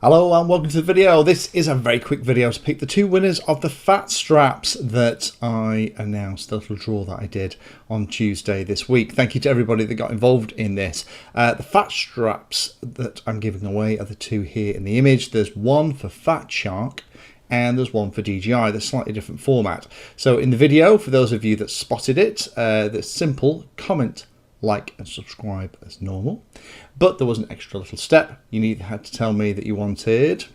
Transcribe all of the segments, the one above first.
Hello and welcome to the video. This is a very quick video to pick the two winners of the FATSTRAPs that I announced, the little draw that I did on Tuesday this week. Thank you to everybody that got involved in this. The FATSTRAPs that I'm giving away are the two here in the image. There's one for Fat Shark and there's one for DJI. They're slightly different format. So in the video, for those of you that spotted it, the simple comment, like and subscribe as normal, but there was an extra little step. You either had to tell me that you wanted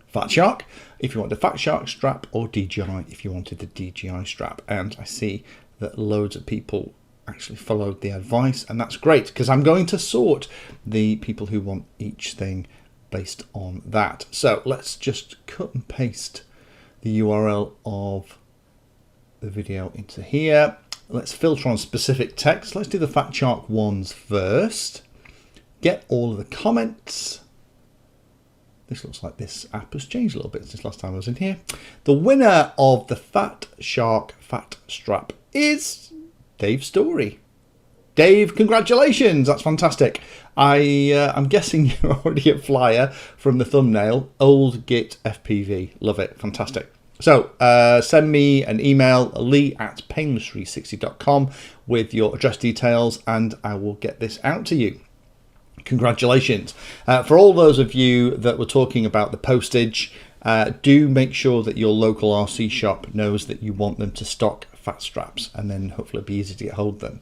Fat Shark if you want the Fat Shark strap, or DJI if you wanted the DJI strap. And I see that loads of people actually followed the advice, and that's great because I'm going to sort the people who want each thing based on that. So let's just cut and paste the URL of the video into here. Let's filter on specific text. Let's do the Fat Shark ones first. Get all of the comments. This looks like this app has changed a little bit since last time I was in here. The winner of the Fat Shark FATSTRAP is Dave Story. Dave, congratulations. That's fantastic. I'm guessing you're already a flyer from the thumbnail. Old Git FPV. Love it. Fantastic. So send me an email, lee@painless360.com, with your address details, and I will get this out to you. Congratulations. For all those of you that were talking about the postage, do make sure that your local RC shop knows that you want them to stock FATSTRAPs, and then hopefully it'll be easy to get hold of them.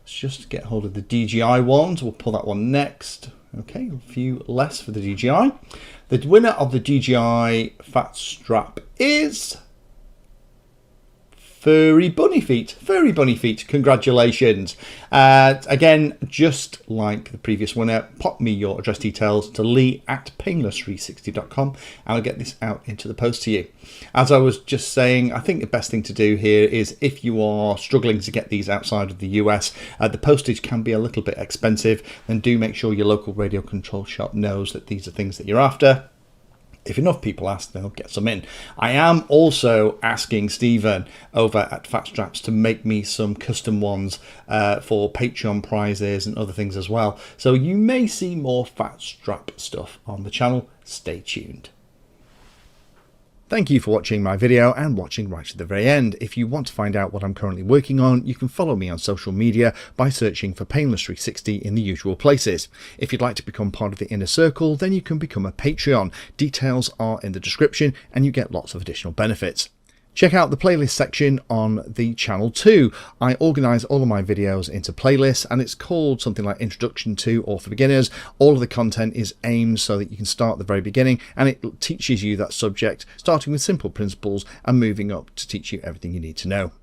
Let's just get hold of the DJI ones. We'll pull that one next. Okay, a few less for the DJI. The winner of the DJI FATSTRAP is Furry Bunny Feet. Furry Bunny Feet, congratulations. Again, just like the previous winner, pop me your address details to lee@painless360.com and I'll get this out into the post to you. As I was just saying, I think the best thing to do here is, if you are struggling to get these outside of the US, the postage can be a little bit expensive, then do make sure your local radio control shop knows that these are things that you're after. If enough people ask, they'll get some in. I am also asking Stephen over at FATSTRAPs to make me some custom ones for Patreon prizes and other things as well. So you may see more FATSTRAP stuff on the channel. Stay tuned. Thank you for watching my video and watching right to the very end. If you want to find out what I'm currently working on, you can follow me on social media by searching for Painless360 in the usual places. If you'd like to become part of the inner circle, then you can become a Patreon. Details are in the description and you get lots of additional benefits. Check out the playlist section on the channel too. I organise all of my videos into playlists, and it's called something like Introduction to, or for beginners. All of the content is aimed so that you can start at the very beginning, and it teaches you that subject, starting with simple principles and moving up to teach you everything you need to know.